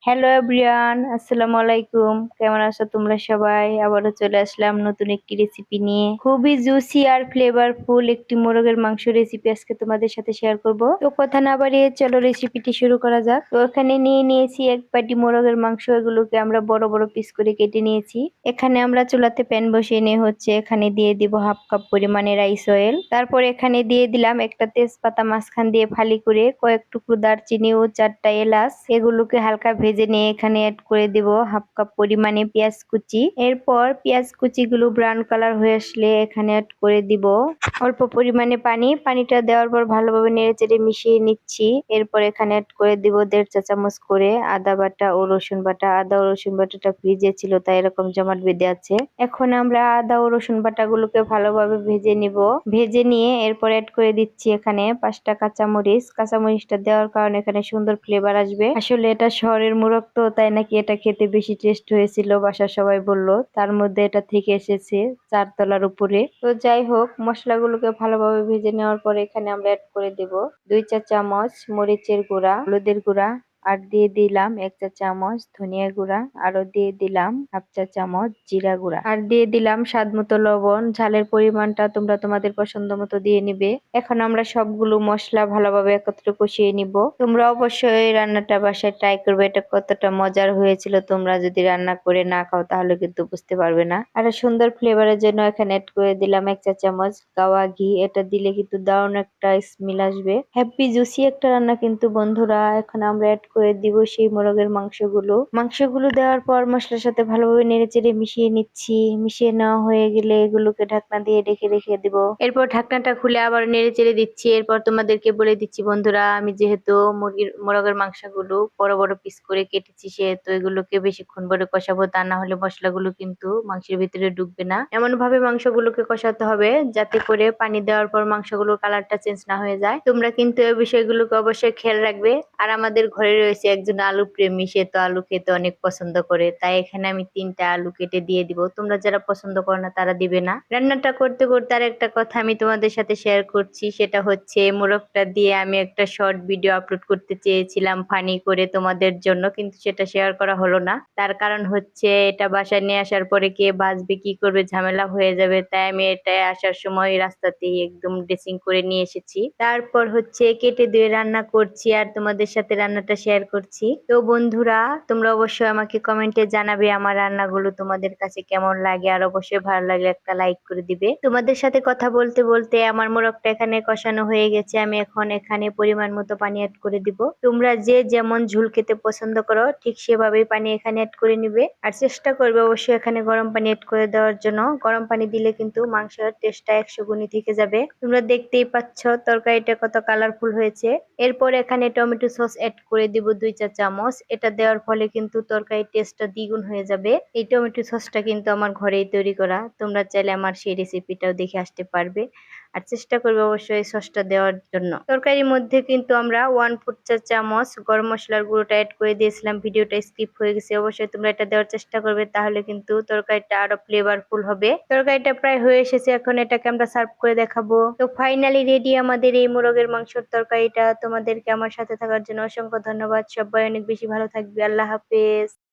Hello everyone, আসসালামু আলাইকুম। কেমন আছো তোমরা সবাই? আবারও চলে আসলাম নতুন একটি রেসিপি নিয়ে। খুবই জুসি আর ফ্লেভারফুল একটি মোরগের মাংস রেসিপি আজকে তোমাদের সাথে শেয়ার করব। তো কথা না বাড়িয়ে চলো রেসিপিটি শুরু করা যাক। তো এখানে নিয়ে নিয়েছি এক বাটি মোরগের মাংস, এগুলোকে আমরা বড় বড় পিস করে কেটে নিয়েছি। এখানে আমরা চুলাতে প্যান বসিয়ে নিয়ে এখানে দিয়ে দিব হাফ কাপ পরিমাণে রাইস অয়েল। তারপর এখানে দিয়ে দিলাম একটা তেজপাতা মাঝখান দিয়ে ফালি করে, কয়েক টুকরো দারচিনি ও 4টা এলাচ। এগুলোকে হালকা ভেজে নিয়ে এখানে অ্যাড করে দিব হাফ কাপ পরিমাণে পেঁয়াজ কুচি। এরপর পেঁয়াজ কুচি গুলো ব্রাউন কালার হয়ে আসলে এখানে অ্যাড করে দিব অল্প পরিমাণে পানি। পানিটা দেওয়ার পর ভালোভাবে নেড়েচেড়ে মিশিয়ে নিচ্ছি। এরপর এখানে অ্যাড করে দিব 1.5 চা চামচ করে আদা বাটা ও রসুন বাটা। আদা ও রসুন বাটাটা ফ্রিজে ছিল তাই এরকম জমাট বেঁধে আছে। এখন আমরা আদা ও রসুন বাটা গুলোকে ভালোভাবে ভেজে নিব। ভেজে নিয়ে এরপর অ্যাড করে দিচ্ছি এখানে 5টা কাঁচামরিচ। কাঁচামরিচটা দেওয়ার কারণে এখানে সুন্দর ফ্লেভার আসবে। আসলে এটা শহরের মোরগ তো, তাই নাকি এটা খেতে বেশি টেস্ট হয়েছিল, বাসার সবাই বলল। তার মধ্যে এটা থেকে এসেছে 4 তলার উপরে। তো যাই হোক, মশলাগুলোকে ভালোভাবে ভেজে নেওয়ার পরে এখানে আমরা অ্যাড করে দেব 2 চা চামচ মরিচের গুঁড়া, হলুদের গুঁড়া, আর দিয়ে দিলাম 1 চা চামচ ধনিয়া গুঁড়া, আরো দিয়ে দিলাম হাফ চা চামচ জিরা গুঁড়া, আর দিয়ে দিলাম স্বাদ মতো লবণ। ঝালের পরিমাণটা তোমরা তোমাদের পছন্দ মতো দিয়ে নিবে। এখন আমরা সবগুলো মশলা ভালোভাবে একত্রে কষিয়ে নিব। তোমরা অবশ্যই এই রান্নাটা বাসায় ট্রাই করবে, এটা কতটা মজার হয়েছিল। তোমরা যদি রান্না করে না খাও তাহলে কিন্তু বুঝতে পারবে না। আর সুন্দর ফ্লেভারের জন্য এখানে অ্যাড করে দিলাম 1 চা চামচ গাওয়া ঘি। এটা দিলে কিন্তু দারুণ একটা স্মেল আসবে। হ্যাপি জুসি একটা রান্না কিন্তু বন্ধুরা। এখন আমরা অ্যাড করে দিব সেই মোরগের মাংসগুলো দেওয়ার পর মশলার সাথে ভালোভাবে নেড়েচেড়ে মিশিয়ে নিচ্ছি। মিশিয়ে নেওয়া হয়ে গেলে এগুলোকে ঢাকনা দিয়ে ঢেকে রেখে দিব। এরপর ঢাকনাটা খুলে আবার নেড়েচেড়ে দিচ্ছি। এরপর তোমাদেরকে বলে দিচ্ছি বন্ধুরা, আমি যেহেতু মোরগের মাংসগুলো বড় বড় পিস করে কেটেছি, সেহেতু এগুলোকে বেশিক্ষণ ধরে কষাবো, তা না হলে মশলাগুলো কিন্তু মাংসের ভিতরে ঢুকবে না। এমন ভাবে মাংসগুলোকে কষাতে হবে যাতে করে পানি দেওয়ার পর মাংসগুলোর কালারটা চেঞ্জ না হয়ে যায়। তোমরা কিন্তু এই বিষয়গুলোকে অবশ্যই খেয়াল রাখবে। আর আমাদের ঘরে রয়েছে একজন আলু প্রেমী, সে তো আলু খেতে অনেক পছন্দ করে, তাই এখানে আমি 3টা আলু কেটে দিয়ে দিব। তোমরা যারা পছন্দ করো না তারা দিবে না। রান্নাটা করতে করতে আর একটা কথা আমি তোমাদের সাথে শেয়ার করছি, সেটা হচ্ছে মোরগটা দিয়ে আমি একটা শর্ট ভিডিও আপলোড করতে চেয়েছিলাম ফানি করে তোমাদের জন্য, কিন্তু সেটা শেয়ার করা হলো না। তার কারণ হচ্ছে এটা বাসায় নিয়ে আসার পরে কে বাজবে কি করবে ঝামেলা হয়ে যাবে, তাই আমি এটা আসার সময় রাস্তাতেই একদম ড্রেসিং করে নিয়ে এসেছি। তারপর হচ্ছে কেটে দিয়ে রান্না করছি আর তোমাদের সাথে রান্নাটা শেয়ার করছি। তো বন্ধুরা, তোমরা অবশ্যই আমাকে কমেন্টে জানাবে আমার রান্নাগুলো তোমাদের কাছে কেমন লাগে, আর অবশ্যই ভালো লাগলে একটা লাইক করে দিবে। তোমাদের সাথে কথা বলতে বলতে আমার মোরগটা এখানে কষানো হয়ে গেছে। আমি এখন এখানে পরিমাণ মতো পানি অ্যাড করে দিব। তোমরা যে যেমন ঝোল খেতে পছন্দ করো ঠিক সেভাবেই পানি এখানে অ্যাড করে নিবে। আর চেষ্টা করবে অবশ্যই এখানে গরম পানি অ্যাড করে দেওয়ার জন্য। গরম পানি দিলে কিন্তু মাংসের টেস্টটা 100 গুণই থেকে যাবে। তোমরা দেখতেই পাচ্ছ তরকারিটা কত কালারফুল হয়েছে। এরপর এখানে টমেটো সস অ্যাড করে দিব 2 চা চামচ। এটা দেওয়ার ফলে কিন্তু তরকারির টেস্টটা দ্বিগুণ হয়ে যাবে। এই টমেটো সসটা কিন্তু আমার ঘরেই তৈরি করা। তোমরা চাইলে আমার সেই রেসিপিটাও দেখে আসতে পারবে। আর চেষ্টা করবে অবশ্যই এই সসটা দেওয়ার জন্য। তরকারির মধ্যে কিন্তু আমরা 1/4 চা চামচ গরম মশলার গুঁড়োটা অ্যাড করে দিয়েছিলাম, ভিডিওটা স্কিপ হয়ে গেছে। অবশ্যই তোমরা এটা দেওয়ার চেষ্টা করবে, তাহলে কিন্তু তরকারিটা আরো ফ্লেভারফুল হবে। তরকারিটা প্রায় হয়ে এসেছে, এখন এটাকে আমরা সার্ভ করে দেখাবো। তো ফাইনালি রেডি আমাদের এই মোরগের মাংসের তরকারিটা। তোমাদেরকে আমার সাথে থাকার জন্য অসংখ্য ধন্যবাদ। সবাই অনেক বেশি ভালো থাকবে। আল্লাহ হাফেজ।